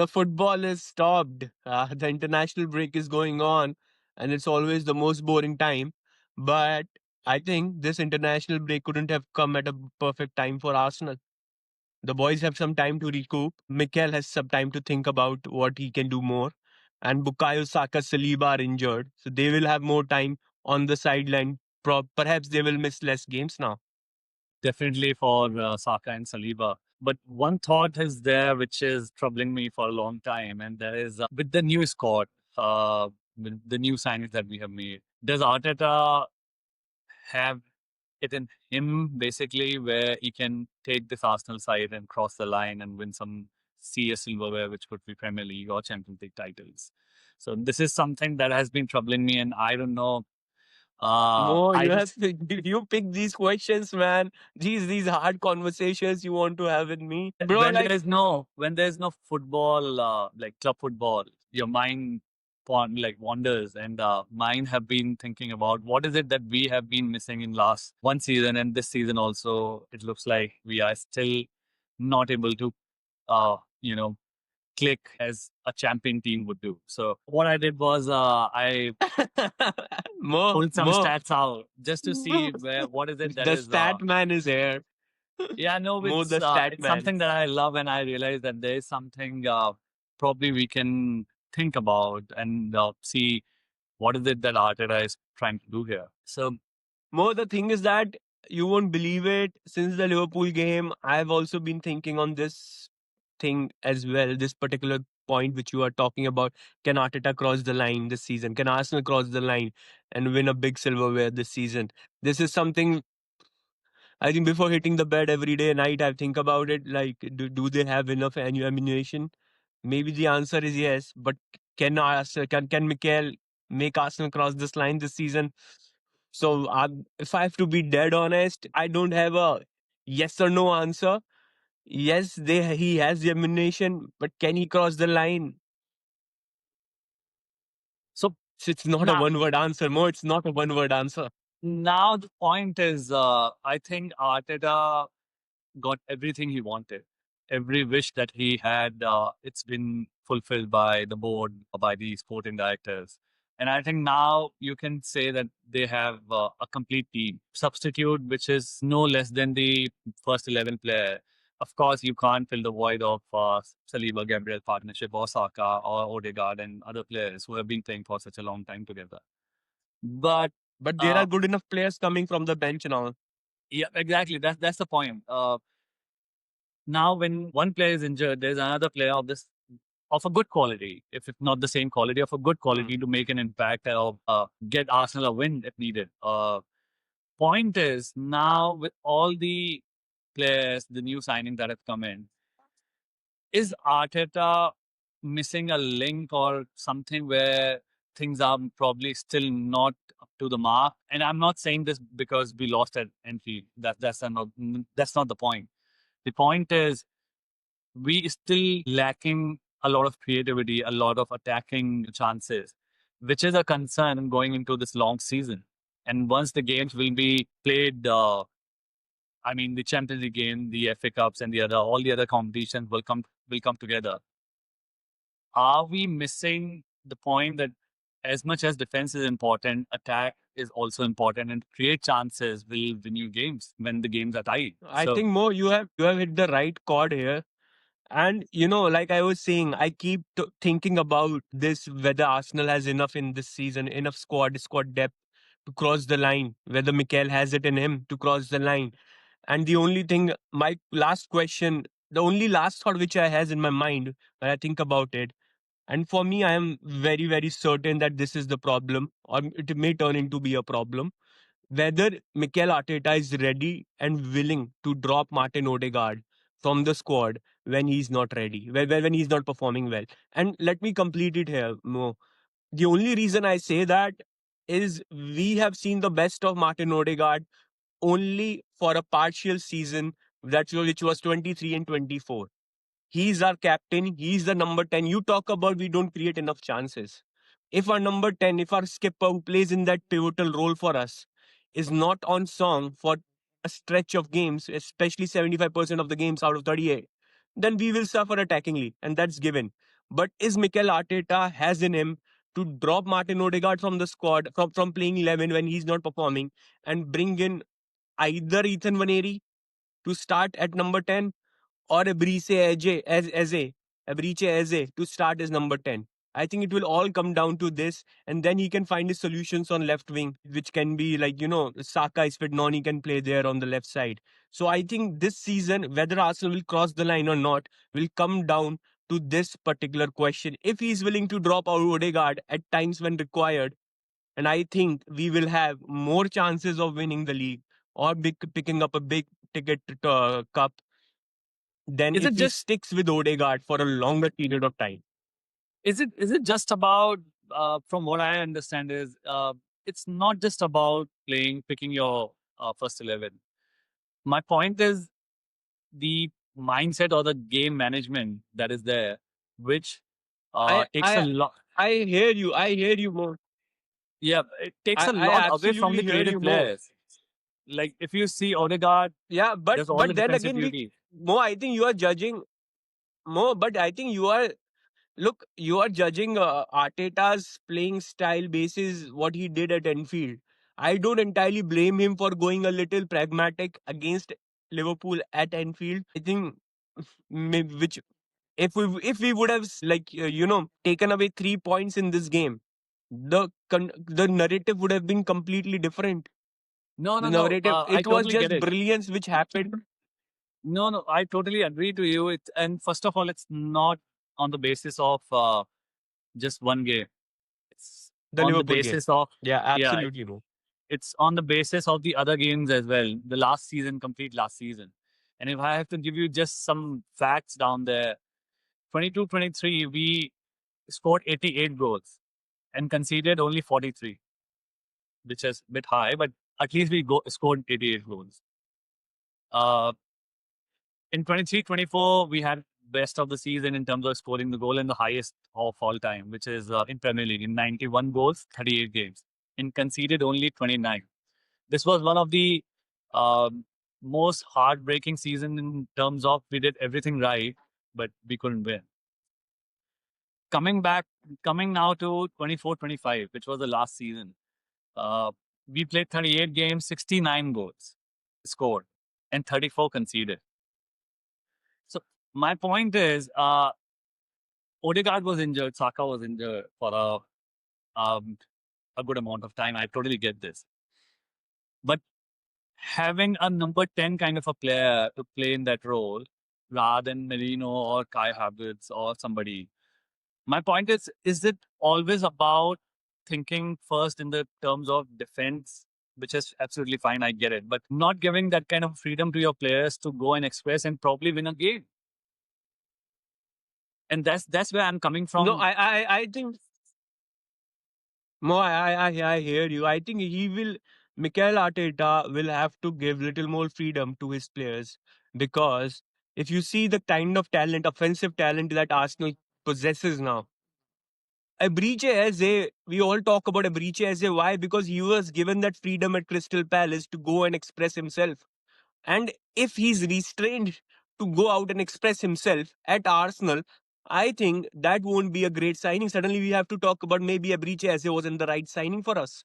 The football is stopped. The international break is going on, and it's always the most boring time. But I think this international break couldn't have come at a perfect time for Arsenal. The boys have some time to recoup. Mikel has some time to think about what he can do more. And Bukayo Saka, Saliba are injured. So they will have more time on the sideline. Perhaps they will miss less games now. Definitely for Saka and Saliba. But one thought is there which is troubling me for a long time, and that is with the new squad, with the new signings that we have made. Does Arteta have it in him basically where he can take this Arsenal side and cross the line and win some CS silverware, which could be Premier League or Champions League titles? So this is something that has been troubling me, and I don't know. Mo, I you have just you pick these questions, man. These hard conversations you want to have with me, bro. when Like there's no football, like club football, your mind like wanders, and mine have been thinking about what is it that we have been missing in last one season and this season also. It looks like we are still not able to, uh, you know, click as a champion team would do. So what I did was I pulled some Mo, stats out just to see where what is it that the is stat man is here. yeah, no, Mo, the stat it's man. something that I love, and I realize that there is something probably we can think about and see what is it that Arteta is trying to do here. So Mo, the thing is that you won't believe it. Since the Liverpool game, I've also been thinking on this thing as well. This particular point which you are talking about. Can Arteta cross the line this season? Can Arsenal cross the line and win a big silverware this season? This is something I think before hitting the bed every day night, I think about it. Like, do they have enough ammunition? Maybe the answer is yes. But can Mikel make Arsenal cross this line this season? So if I have to be dead honest, I don't have a yes or no answer. Yes, he has the ammunition, but can he cross the line? so So it's not a now one word answer. More, it's not a one word answer. now the point is, I think Arteta got everything he wanted. Every wish that he had, it's been fulfilled by the board, by the sporting directors. And I think now you can say that they have a complete team. Substitute, which is no less than the first 11 player. Of course, you can't fill the void of Saliba Gabriel partnership or Saka or Odegaard and other players who have been playing for such a long time together. But But there uh, are good enough players coming from the bench now. yeah, exactly. That's the point. Now, when one player is injured, there's another player of a good quality, if not the same quality, of a good Hmm. quality to make an impact or get Arsenal a win if needed. Point is now with all the players, the new signings that have come in, is Arteta missing a link or something where things are probably still not up to the mark? And I'm not saying this because we lost at entry. That's not the point. The point is we still lacking a lot of creativity, a lot of attacking chances, which is a concern going into this long season. And once the games will be played, I mean, the Champions League game, the FA Cups, and all the other competitions will come together. Are we missing the point that as much as defense is important, attack is also important, and create chances will win you games when the games are tight. I So think Mo, you have hit the right chord here. And like I was saying, I keep thinking about this whether Arsenal has enough in this season, enough squad depth to cross the line. Whether Mikel has it in him to cross the line. And the only thing, my last question, the only last thought which I has in my mind when I think about it, and for me, I am very very certain that this is the problem, or it may turn into be a problem. Whether Mikel Arteta is ready and willing to drop Martin Odegaard from the squad when he's not ready, when he's not performing well. And let me complete it here, Mo. The only reason I say that is we have seen the best of Martin Odegaard only for a partial season which was 23 and 24. He's our captain. He's the number 10. You talk about we don't create enough chances. If our number 10, if our skipper who plays in that pivotal role for us is not on song for a stretch of games, especially 75% of the games out of 38, then we will suffer attackingly, and that's given. But is Mikel Arteta has in him to drop Martin Odegaard from the squad, from playing 11 when he's not performing, and bring in either Ethan Vaneri to start at number 10, or Ebrice Eze to start as number 10. I think it will all come down to this, and then he can find his solutions on left wing, which can be like, Saka is fit, Noni can play there on the left side. So I think this season, whether Arsenal will cross the line or not, will come down to this particular question. If he's willing to drop out Odegaard at times when required, and I think we will have more chances of winning the league or picking up a big ticket cup than Is if it he just sticks with Odegaard for a longer period of time. is it just about from what I understand is it's not just about picking your first 11. My point is the mindset or the game management that is there, which I takes a I lot. I hear you. I hear you more. Yeah, it takes a I lot away from absolutely the hear creative you more. players. Like if you see Odegaard, Yeah, but there's all the then defensive again, duty. I think you are judging more. But I think you are look. You are judging Arteta's playing style basis what he did at Enfield. I don't entirely blame him for going a little pragmatic against Liverpool at Enfield. I think which if we would have taken away 3 points in this game, the narrative would have been completely different. No, The no, no. narrative, I it was totally get just it. brilliance which happened. No, no, I totally agree to you. And first of all, it's not on the basis of just one game. It's The on the Liverpool game. basis of Yeah, yeah, absolutely no. it's on the basis of the other games as well. The last season, complete last season. And if I have to give you just some facts down there, 22-23, we scored 88 goals and conceded only 43, which is a bit high, but at least scored 88 goals. Uh, in 23-24, we had best of the season in terms of scoring the goal and the highest of all time, which is in Premier League in 91 goals, 38 games, and conceded only 29. This was one of the um, most heartbreaking season in terms of we did everything right, but we couldn't win. Coming back, coming now to 24-25, which was the last season, uh, we played 38 games, 69 goals scored, and 34 conceded. So my point is, Odegaard was injured, Saka was injured for a good amount of time. I totally get this, but having a number 10 kind of a player to play in that role rather than Merino or Kai Havertz or somebody. My point is it always about thinking first in the terms of defense, which is absolutely fine, I get it, but not giving that kind of freedom to your players to go and express and probably win a game. And that's where I'm coming No, from. I think no, I hear you. I think Mikel Arteta will have to give little more freedom to his players, because if you see the kind of talent, offensive talent that Arsenal possesses now, Ebrice Eze, we all talk about Ebrice Eze. Why? Because he was given that freedom at Crystal Palace to go and express himself. And if he's restrained to go out and express himself at Arsenal, I think that won't be a great signing. Suddenly we have to talk about maybe Ebrice Eze wasn't the right signing for us,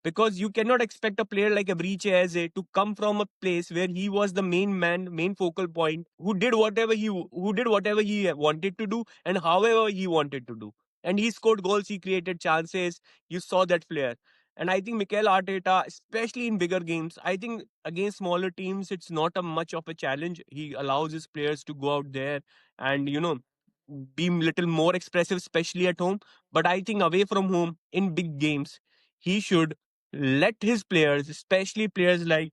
because you cannot expect a player like Ebrice Eze to come from a place where he was the main man, main focal point, who did whatever he wanted to do and however he wanted to do. And he scored goals, he created chances. You saw that player. And I think Mikel Arteta, especially in bigger games, I think against smaller teams, it's not a much of a challenge. He allows his players to go out there and be a little more expressive, especially at home. But I think away from home in big games, he should let his players, especially players like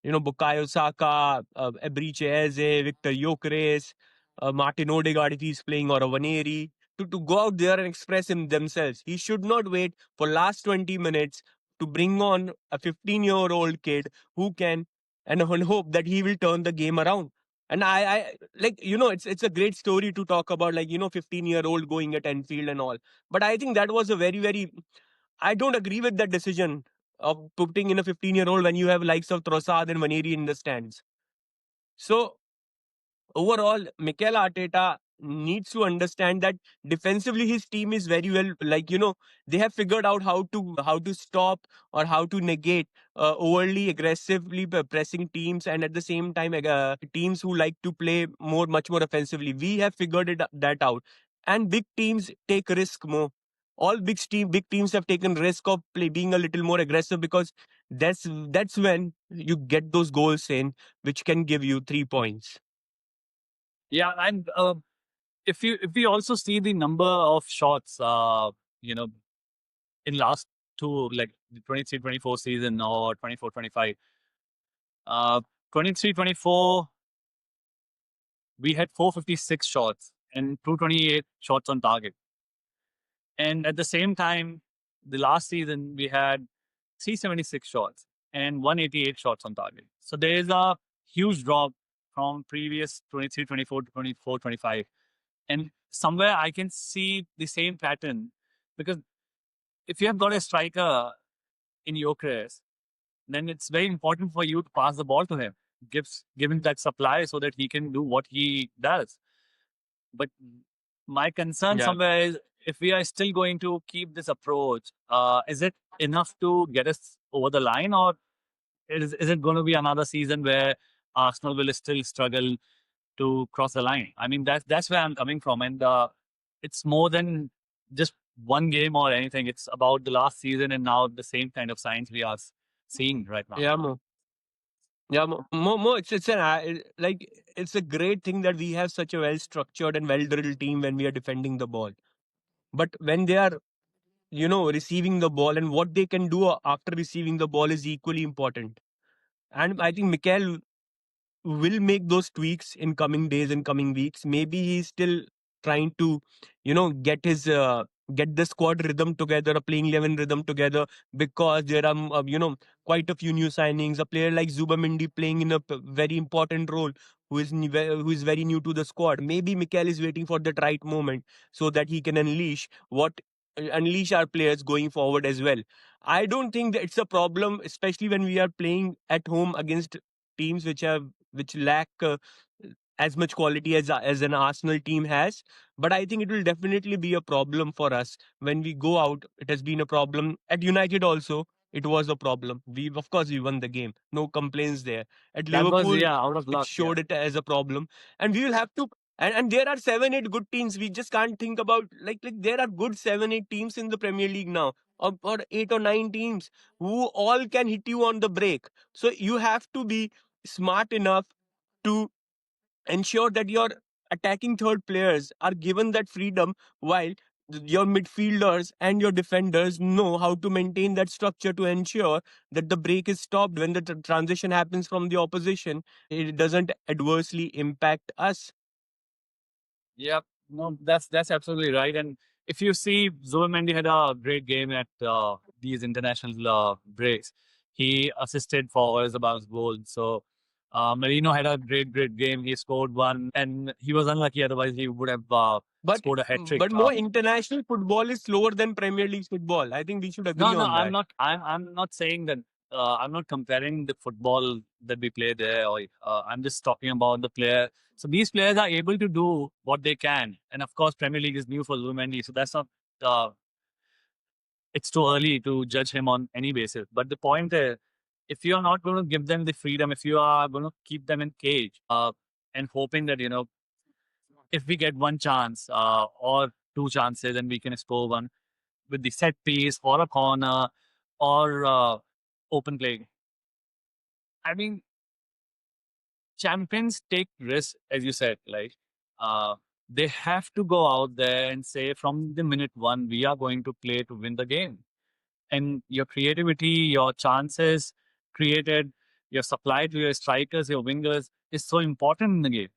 Bukayo Saka, Ebrice Eze, Victor Gyökeres, Martin Odegaard if he's playing, or a Vaneri, to go out there and express themselves. He should not wait for last 20 minutes to bring on a 15-year-old kid who can and hope that he will turn the game around. And I like it's a great story to talk about, like 15-year-old going at Enfield and all. But I think that was a very I don't agree with that decision of putting in a 15-year-old when you have likes of Trossard and Vaneri in the stands. So overall, Mikel Arteta needs to understand that defensively his team is very well, like, they have figured out how to stop or how to negate overly aggressively pressing teams, and at the same time teams who like to play much more offensively. We have figured that out, and big teams take risk more. All big teams have taken risk of being a little more aggressive, because that's when you get those goals in, which can give you 3 points. Yeah, and if we also see the number of shots, you know, in last two, like the 23-24 season or 24-25, uh, 23-24, we had 456 shots and 228 shots on target. And at the same time, the last season we had 376 shots and 188 shots on target. So there is a huge drop from previous 23-24 to 24-25. And somewhere I can see the same pattern, because if you have got a striker in Gyökeres, then it's very important for you to pass the ball to him, give him that supply so that he can do what he does. But my concern Yeah. somewhere is, if we are still going to keep this approach, is it enough to get us over the line, or is it going to be another season where Arsenal will still struggle to cross the line? I mean, that's where I'm coming from, and it's more than just one game or anything. It's about the last season and now the same kind of signs we are seeing right now. Yeah, Mo. Yeah, Mo, like, it's a great thing that we have such a well structured and well drilled team when we are defending the ball. But when they are, receiving the ball, and what they can do after receiving the ball is equally important. And I think Mikel will make those tweaks in coming days and coming weeks. Maybe he's still trying to, get the squad rhythm together, a playing 11 rhythm together, because there are, quite a few new signings. A player like Zubamendi playing in a very important role, who is very new to the squad. Maybe Mikel is waiting for that right moment so that he can unleash our players going forward as well. I don't think that it's a problem, especially when we are playing at home against teams which lack as much quality as an Arsenal team has. But I think it will definitely be a problem for us when we go out. It has been a problem at United also. It was a problem. Of course we won the game. No complaints there. At That was, Liverpool, yeah, out of it luck. Yeah. showed it as a problem, and we will have to. And there are 7, 8 good teams. We just can't think about, like there are good 7, 8 teams in the Premier League now, or 8 or 9 teams who all can hit you on the break. So you have to be smart enough to ensure that your attacking third players are given that freedom, while your midfielders and your defenders know how to maintain that structure to ensure that the break is stopped when the transition happens from the opposition. It doesn't adversely impact us. Yep. No, that's absolutely right. And if you see, Zubimendi had a great game at these international breaks. He assisted for Oyarzabal's goal. So Marino had a great game. He scored one, and he was unlucky. Otherwise, he would have But scored a hat trick. but more international football is slower than Premier League football. I think we should agree No, no, on I'm that. not. I'm not saying that. I'm not comparing the football that we play there. Or I'm just talking about the player. So these players are able to do what they can, and of course, Premier League is new for Lumendi. So that's not. It's too early to judge him on any basis. But the point is, if you are not going to give them the freedom, if you are going to keep them in cage, and hoping that if we get one chance or two chances, and we can score one with the set piece or a corner or open play. I mean, champions take risks, as you said. Like uh, they have to go out there and say, from the minute one, we are going to play to win the game. And your creativity, your chances created, your supply to your strikers, your wingers is so important in the game.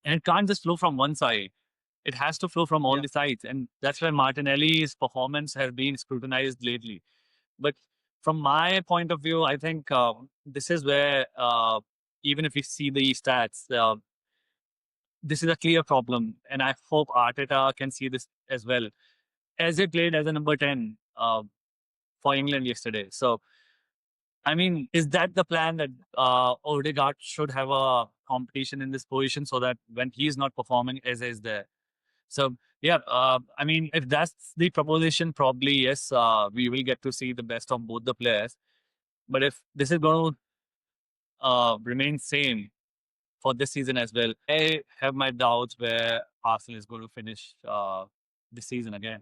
And it can't just flow from one side. It has to flow from all Yeah. the sides. And that's why Martinelli's performance has been scrutinized lately. But from my point of view, I think this is where, even if we see the stats, this is a clear problem. And I hope Arteta can see this as well, as he played as a number 10 for England yesterday. So I mean, is that the plan that Odegaard should have a competition in this position so that when he's not performing, Eze is there? So yeah, I mean, if that's the proposition, probably yes, we will get to see the best of both the players. But if this is going to remain same for this season as well, I have my doubts where Arsenal is going to finish this season again.